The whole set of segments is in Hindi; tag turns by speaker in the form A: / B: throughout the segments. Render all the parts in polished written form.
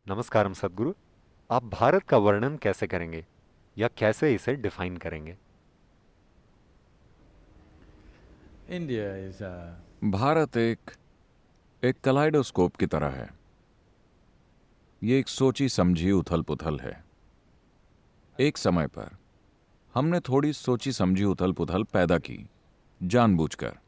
A: नमस्कारम सदगुरु। आप भारत का वर्णन कैसे करेंगे या कैसे इसे डिफाइन करेंगे?
B: India is a
C: भारत एक कलाइडोस्कोप की तरह है। ये एक सोची समझी उथल पुथल है। एक समय पर हमने थोड़ी सोची समझी उथल पुथल पैदा की, जानबूझकर।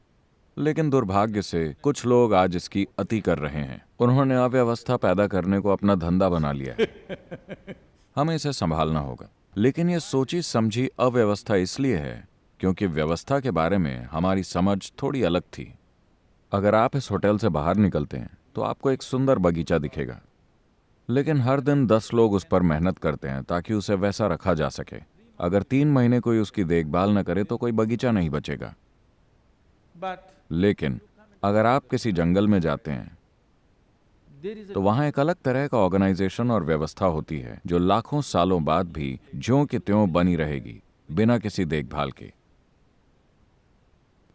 C: लेकिन दुर्भाग्य से कुछ लोग आज इसकी अति कर रहे हैं। उन्होंने अव्यवस्था पैदा करने को अपना धंधा बना लिया है। हमें इसे संभालना होगा। लेकिन ये सोची समझी अव्यवस्था इसलिए है क्योंकि व्यवस्था के बारे में हमारी समझ थोड़ी अलग थी। अगर आप इस होटल से बाहर निकलते हैं तो आपको एक सुंदर बगीचा दिखेगा, लेकिन हर दिन 10 लोग उस पर मेहनत करते हैं ताकि उसे वैसा रखा जा सके। अगर 3 महीने कोई उसकी देखभाल न करे तो कोई बगीचा नहीं बचेगा।
B: but
C: लेकिन अगर आप किसी जंगल में जाते हैं
B: there is a
C: तो वहां एक अलग तरह का ऑर्गेनाइजेशन और व्यवस्था होती है जो लाखों सालों बाद भी ज्यों की त्यों बनी रहेगी, बिना किसी देखभाल के।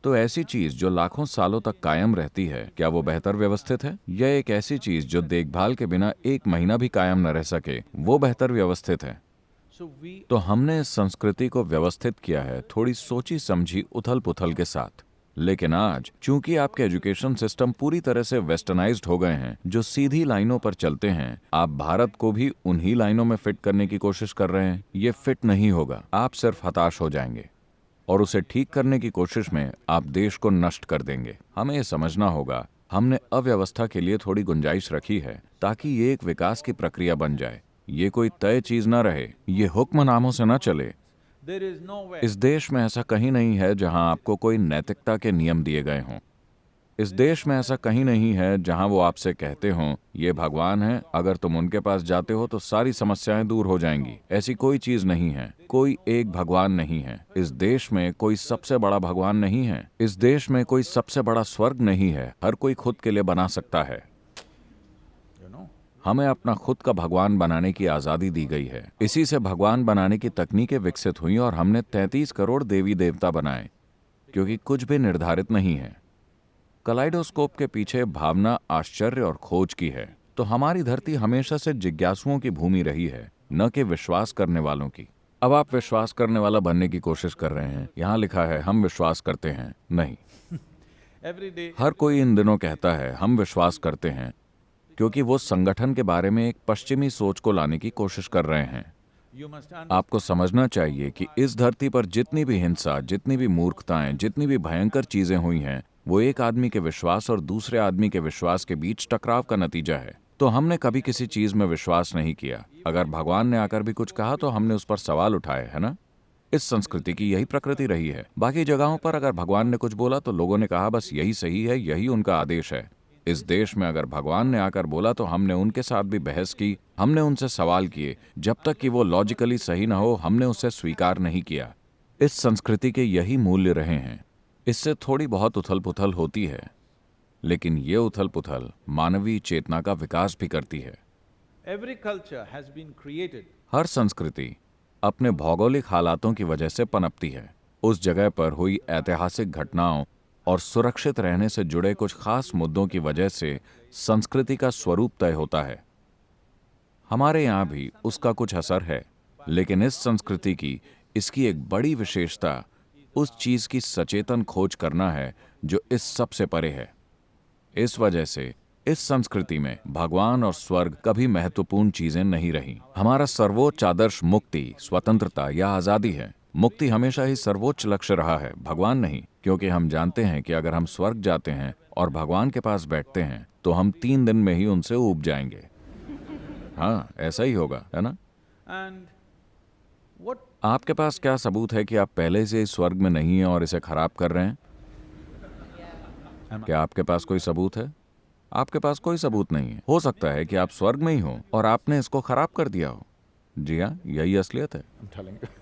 C: तो ऐसी चीज जो लाखों सालों तक कायम रहती है, क्या वो बेहतर व्यवस्थित है? यह एक ऐसी चीज जो देखभाल के बिना 1 महीना भी कायम न रह सके, वो बेहतर व्यवस्थित है?
B: so we
C: तो हमने इस संस्कृति को व्यवस्थित किया है थोड़ी सोची समझी उथल पुथल के साथ। लेकिन आज चूंकि आपके एजुकेशन सिस्टम पूरी तरह से वेस्टर्नाइज्ड हो गए हैं, जो सीधी लाइनों पर चलते हैं, आप भारत को भी उन्हीं लाइनों में फिट करने की कोशिश कर रहे हैं। ये फिट नहीं होगा। आप सिर्फ हताश हो जाएंगे और उसे ठीक करने की कोशिश में आप देश को नष्ट कर देंगे। हमें यह समझना होगा, हमने अव्यवस्था के लिए थोड़ी गुंजाइश रखी है ताकि ये एक विकास की प्रक्रिया बन जाए। ये कोई तय चीज न रहे, ये हुक्मनामों से न चले।
B: there is nowhere
C: इस देश में ऐसा कहीं नहीं है जहां आपको कोई नैतिकता के नियम दिए गए हों। इस देश में ऐसा कहीं नहीं है जहां वो आपसे कहते हों, ये भगवान है, अगर तुम उनके पास जाते हो तो सारी समस्याएं दूर हो जाएंगी। ऐसी कोई चीज नहीं है। कोई एक भगवान नहीं है। इस देश में कोई सबसे बड़ा भगवान नहीं है। इस देश में कोई सबसे बड़ा स्वर्ग नहीं है। हर कोई खुद के लिए बना सकता है।
B: you know
C: हमें अपना खुद का भगवान बनाने की आजादी दी गई है। इसी से भगवान बनाने की तकनीकें विकसित हुई और हमने 33 करोड़ देवी देवता बनाए, क्योंकि कुछ भी निर्धारित नहीं है। कलाइडोस्कोप के पीछे भावना आश्चर्य और खोज की है। तो हमारी धरती हमेशा से जिज्ञासुओं की भूमि रही है, न कि विश्वास करने वालों की। अब आप विश्वास करने वाला बनने की कोशिश कर रहे हैं। यहाँ लिखा है हम विश्वास करते हैं। नहीं,
B: every day
C: हर कोई इन दिनों कहता है हम विश्वास करते हैं, क्योंकि वो संगठन के बारे में एक पश्चिमी सोच को लाने की कोशिश कर रहे हैं।
B: you must understand
C: आपको समझना चाहिए कि इस धरती पर जितनी भी हिंसा, जितनी भी मूर्खताएं, जितनी भी भयंकर चीजें हुई हैं, वो एक आदमी के विश्वास और दूसरे आदमी के विश्वास के बीच टकराव का नतीजा है। तो हमने कभी किसी चीज में विश्वास नहीं किया। अगर भगवान ने आकर भी कुछ कहा तो हमने उस पर सवाल उठाए, है ना? इस संस्कृति की यही प्रकृति रही है। बाकी जगहों पर अगर भगवान ने कुछ बोला तो लोगों ने कहा बस यही सही है, यही उनका आदेश है। इस देश में अगर भगवान ने आकर बोला तो हमने उनके साथ भी बहस की, हमने उनसे सवाल किए। जब तक कि वो लॉजिकली सही ना हो, हमने उसे स्वीकार नहीं किया। इस संस्कृति के यही मूल्य रहे हैं। इससे थोड़ी बहुत उथल पुथल होती है, लेकिन ये उथल पुथल मानवीय चेतना का विकास भी करती है।
B: every culture has been created
C: हर संस्कृति अपने भौगोलिक हालातों की वजह से पनपती है। उस जगह पर हुई ऐतिहासिक घटनाओं और सुरक्षित रहने से जुड़े कुछ खास मुद्दों की वजह से संस्कृति का स्वरूप तय होता है। हमारे यहाँ भी उसका कुछ असर है, लेकिन इस संस्कृति की इसकी एक बड़ी विशेषता उस चीज की सचेतन खोज करना है जो इस सब से परे है। इस वजह से इस संस्कृति में भगवान और स्वर्ग कभी महत्वपूर्ण चीजें नहीं रही। हमारा सर्वोच्च आदर्श मुक्ति, स्वतंत्रता या आजादी है। मुक्ति हमेशा ही सर्वोच्च लक्ष्य रहा है, भगवान नहीं, क्योंकि हम जानते हैं कि अगर हम स्वर्ग जाते हैं और भगवान के पास बैठते हैं तो हम 3 दिन में ही उनसे ऊब जाएंगे। हाँ, ऐसा ही होगा, है ना?
B: and what
C: आपके पास क्या सबूत है कि आप पहले से इस स्वर्ग में नहीं हैं और इसे खराब कर रहे हैं? क्या आपके पास कोई सबूत है? आपके पास कोई सबूत नहीं है। हो सकता है कि आप स्वर्ग में ही हो और आपने इसको खराब कर दिया हो। जी हाँ, यही असलियत है।
B: I'm telling you